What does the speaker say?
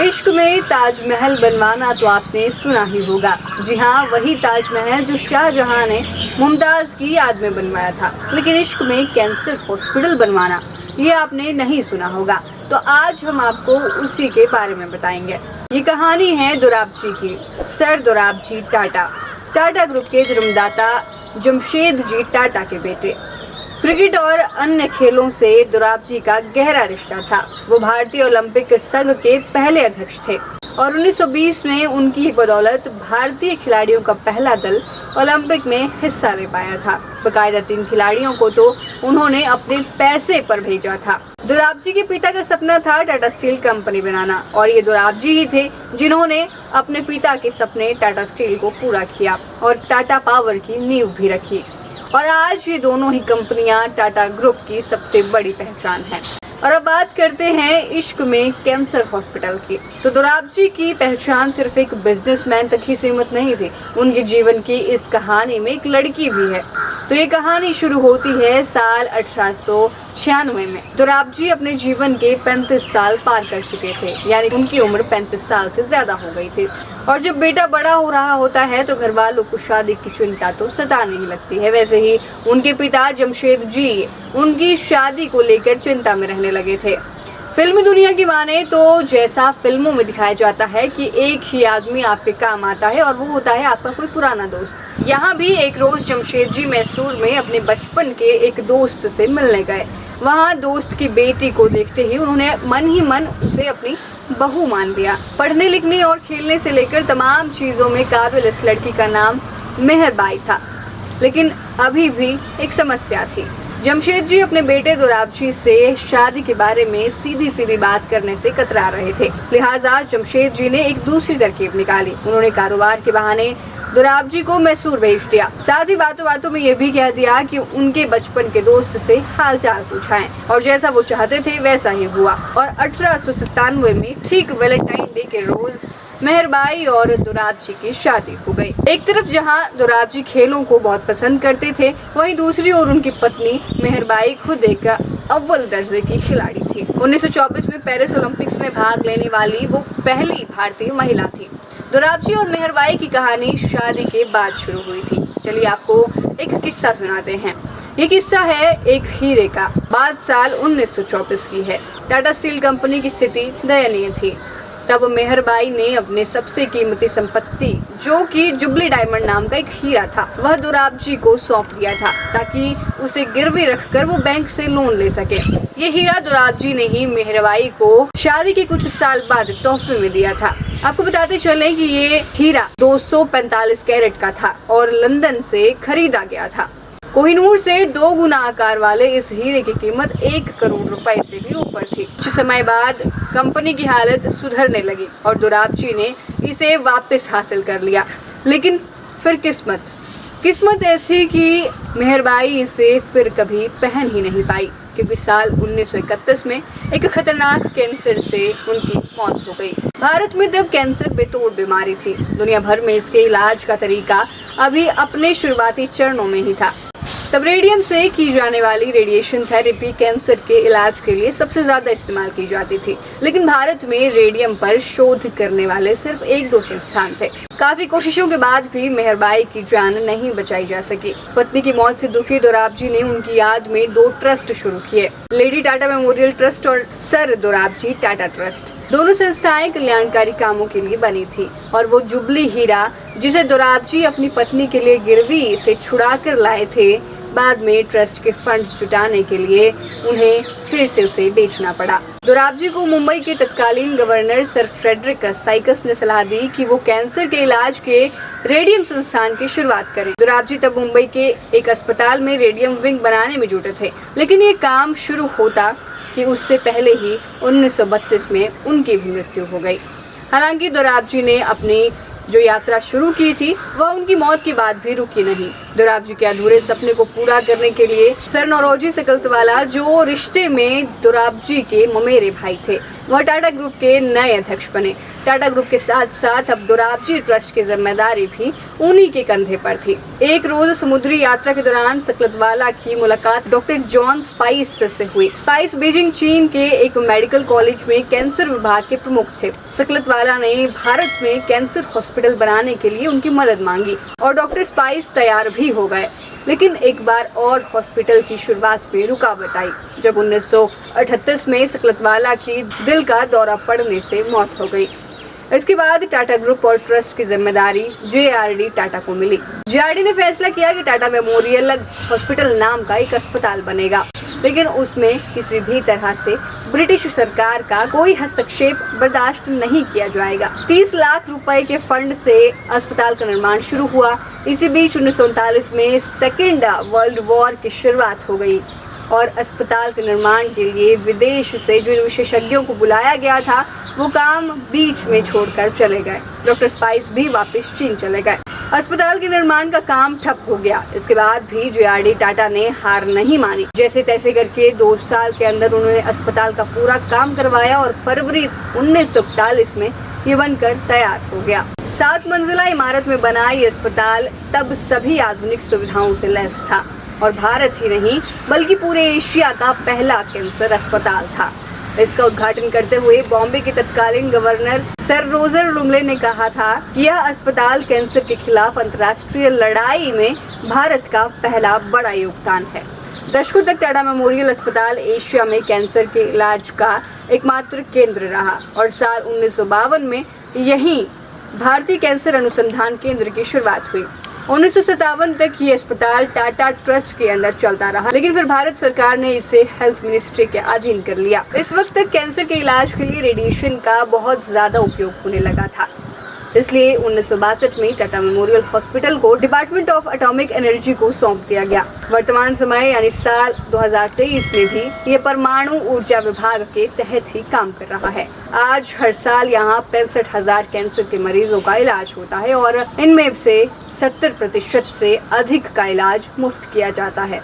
इश्क में ताजमहल बनवाना तो आपने सुना ही होगा। जी हाँ, वही ताजमहल जो शाहजहां ने मुमताज़ की याद में बनवाया था। लेकिन इश्क में कैंसर हॉस्पिटल बनवाना ये आपने नहीं सुना होगा। तो आज हम आपको उसी के बारे में बताएंगे। ये कहानी है दोराबजी की। सर दोराबजी टाटा ग्रुप के जन्मदाता जमशेदजी टाटा के बेटे। क्रिकेट और अन्य खेलों से दोराबजी का गहरा रिश्ता था। वो भारतीय ओलंपिक संघ के पहले अध्यक्ष थे और 1920 में उनकी बदौलत भारतीय खिलाड़ियों का पहला दल ओलंपिक में हिस्सा ले पाया था। बकायदा 3 खिलाड़ियों को तो उन्होंने अपने पैसे पर भेजा था। दोराबजी के पिता का सपना था टाटा स्टील कंपनी बनाना और ये दोराबजी ही थे जिन्होंने अपने पिता के सपने टाटा स्टील को पूरा किया और टाटा पावर की नींव भी रखी। और आज ये दोनों ही कंपनियां टाटा ग्रुप की सबसे बड़ी पहचान है। और अब बात करते हैं इश्क में कैंसर हॉस्पिटल की। तो दोराबजी की पहचान सिर्फ एक बिजनेसमैन तक ही सीमित नहीं थी। उनके जीवन की इस कहानी में एक लड़की भी है। तो ये कहानी शुरू होती है साल 1896 में। दोराबजी अपने जीवन के 35 साल पार कर चुके थे, यानी उनकी उम्र 35 साल से ज्यादा हो गई थी। और जब बेटा बड़ा हो रहा होता है तो घर वालों को शादी की चिंता तो सताने ही लगती है। वैसे ही उनके पिता जमशेदजी उनकी शादी को लेकर चिंता में रहने लगे थे। फिल्मी दुनिया की माने तो जैसा फिल्मों में दिखाया जाता है कि एक ही आदमी आपके काम आता है और वो होता है आपका कोई पुराना दोस्त। यहाँ भी एक रोज जमशेदजी मैसूर में अपने बचपन के एक दोस्त से मिलने गए। वहाँ दोस्त की बेटी को देखते ही उन्होंने मन ही मन उसे अपनी बहू मान लिया। पढ़ने लिखने और खेलने से लेकर तमाम चीजों में काबिल इस लड़की का नाम मेहरबाई था। लेकिन अभी भी एक समस्या थी। जमशेदजी अपने बेटे दोराबजी से शादी के बारे में सीधी सीधी बात करने से कतरा रहे थे। लिहाजा जमशेदजी ने एक दूसरी तरकीब निकाली। उन्होंने कारोबार के बहाने दोराबजी को मैसूर भेज दिया। साथ ही बातों बातों में ये भी कह दिया कि उनके बचपन के दोस्त से हालचाल पूछाएं। और जैसा वो चाहते थे वैसा ही हुआ। और 1897 में ठीक वैलेंटाइन डे के रोज मेहरबाई और दोराबजी की शादी हो गई। एक तरफ जहां दोराबजी खेलों को बहुत पसंद करते थे, वहीं दूसरी ओर उनकी पत्नी मेहरबाई खुद एक अव्वल दर्जे की खिलाड़ी थी। 1924 में पेरिस ओलंपिक्स में भाग लेने वाली वो पहली भारतीय महिला थी। दोराबजी और मेहरबाई की कहानी शादी के बाद शुरू हुई थी। चलिए आपको एक किस्सा सुनाते हैं। ये किस्सा है एक हीरे का। बात साल 1924 की है। टाटा स्टील कंपनी की स्थिति दयनीय थी। तब मेहरबाई ने अपने सबसे कीमती संपत्ति, जो कि जुबली डायमंड नाम का एक हीरा था, वह दोराबजी को सौंप दिया था ताकि उसे गिरवी रखकर वो बैंक से लोन ले सके। ये हीरा दोराबजी ने ही मेहरबाई को शादी के कुछ साल बाद तोहफे में दिया था। आपको बताते चले कि ये हीरा 245 कैरेट का था और लंदन से खरीदा गया था। कोहिनूर से 2 गुना आकार वाले इस हीरे की कीमत 1 करोड़ रुपए से भी ऊपर थी। कुछ समय बाद कंपनी की हालत सुधरने लगी और दोराबजी ने इसे वापस हासिल कर लिया। लेकिन फिर किस्मत ऐसी कि मेहरबाई इसे फिर कभी पहन ही नहीं पाई, क्योंकि साल 1931 में एक खतरनाक कैंसर से उनकी मौत हो गई। भारत में तब कैंसर बेतोड़ बीमारी थी। दुनिया भर में इसके इलाज का तरीका अभी अपने शुरुआती चरणों में ही था। तब रेडियम से की जाने वाली रेडिएशन थेरेपी कैंसर के इलाज के लिए सबसे ज्यादा इस्तेमाल की जाती थी। लेकिन भारत में रेडियम पर शोध करने वाले सिर्फ 1-2 संस्थान थे। काफी कोशिशों के बाद भी मेहरबाई की जान नहीं बचाई जा सकी। पत्नी की मौत से दुखी दोराबजी ने उनकी याद में 2 ट्रस्ट शुरू किए, लेडी टाटा मेमोरियल ट्रस्ट और सर दोराबजी टाटा ट्रस्ट। दोनों संस्थाएं कल्याणकारी कामों के लिए बनी थी और वो जुबली हीरा जिसे दोराबजी अपनी पत्नी के लिए गिरवी से छुड़ा कर लाए थे, बाद में ट्रस्ट के फंड्स जुटाने के लिए उन्हें फिर से उसे बेचना पड़ा। दोराबजी को मुंबई के तत्कालीन गवर्नर सर फ्रेडरिक साइकस ने सलाह दी कि वो कैंसर के इलाज के रेडियम संस्थान की शुरुआत करें। दोराबजी तब मुंबई के एक अस्पताल में रेडियम विंग बनाने में जुटे थे। लेकिन ये काम शुरू होता कि उससे पहले ही 1932 में उनकी भी मृत्यु हो गई। हालांकि दोराबजी ने अपनी जो यात्रा शुरू की थी वह उनकी मौत के बाद भी रुकी नहीं। दोराबजी के अधूरे सपने को पूरा करने के लिए सर नौरोजी सकलतवाला, जो रिश्ते में दोराबजी के ममेरे भाई थे, वह टाटा ग्रुप के नए अध्यक्ष बने। टाटा ग्रुप के साथ साथ अब दोराबजी ट्रस्ट की जिम्मेदारी भी उन्हीं के कंधे पर थी। एक रोज समुद्री यात्रा के दौरान सकलतवाला की मुलाकात डॉक्टर जॉन स्पाइस से हुई। स्पाइस बीजिंग, चीन के एक मेडिकल कॉलेज में कैंसर विभाग के प्रमुख थे। सकलतवाला ने भारत में कैंसर हॉस्पिटल बनाने के लिए उनकी मदद मांगी और डॉक्टर स्पाइस तैयार भी हो गए। लेकिन एक बार और हॉस्पिटल की शुरुआत में रुकावट आई, जब 1938 में सकलतवाला की दिल का दौरा पड़ने से मौत हो गई। इसके बाद टाटा ग्रुप और ट्रस्ट की जिम्मेदारी JRD टाटा को मिली। JRD ने फैसला किया कि टाटा मेमोरियल हॉस्पिटल नाम का एक अस्पताल बनेगा, लेकिन उसमें किसी भी तरह से ब्रिटिश सरकार का कोई हस्तक्षेप बर्दाश्त नहीं किया जाएगा। 30 लाख रुपए के फंड से अस्पताल का निर्माण शुरू हुआ। इसी बीच 1939 में सेकेंड वर्ल्ड वॉर की शुरुआत हो गई और अस्पताल के निर्माण के लिए विदेश से जो विशेषज्ञों को बुलाया गया था, वो काम बीच में छोड़कर चले गए। डॉक्टर स्पाइस भी वापस चीन चले गए। अस्पताल के निर्माण का काम ठप हो गया। इसके बाद भी JRD टाटा ने हार नहीं मानी। जैसे तैसे करके 2 साल के अंदर उन्होंने अस्पताल का पूरा काम करवाया और फरवरी 1941 में ये बनकर तैयार हो गया। 7 मंजिला इमारत में बना ये अस्पताल तब सभी आधुनिक सुविधाओं से लैस था और भारत ही नहीं बल्कि पूरे एशिया का पहला कैंसर अस्पताल था। इसका उद्घाटन करते हुए बॉम्बे के तत्कालीन गवर्नर सर रोजर लुमले ने कहा था कि यह अस्पताल कैंसर के खिलाफ अंतर्राष्ट्रीय लड़ाई में भारत का पहला बड़ा योगदान है। दशकों तक टाटा मेमोरियल अस्पताल एशिया में कैंसर के इलाज का एकमात्र केंद्र रहा और साल 1952 में यहीं भारतीय कैंसर अनुसंधान केंद्र की शुरुआत हुई। 1957 तक ये अस्पताल टाटा ट्रस्ट के अंदर चलता रहा, लेकिन फिर भारत सरकार ने इसे हेल्थ मिनिस्ट्री के अधीन कर लिया। इस वक्त तक कैंसर के इलाज के लिए रेडिएशन का बहुत ज्यादा उपयोग होने लगा था, इसलिए 1962 में टाटा मेमोरियल हॉस्पिटल को डिपार्टमेंट ऑफ एटॉमिक एनर्जी को सौंप दिया गया। वर्तमान समय यानी साल 2023 में भी ये परमाणु ऊर्जा विभाग के तहत ही काम कर रहा है। आज हर साल यहाँ 65,000 कैंसर के मरीजों का इलाज होता है और इनमें से 70% से अधिक का इलाज मुफ्त किया जाता है।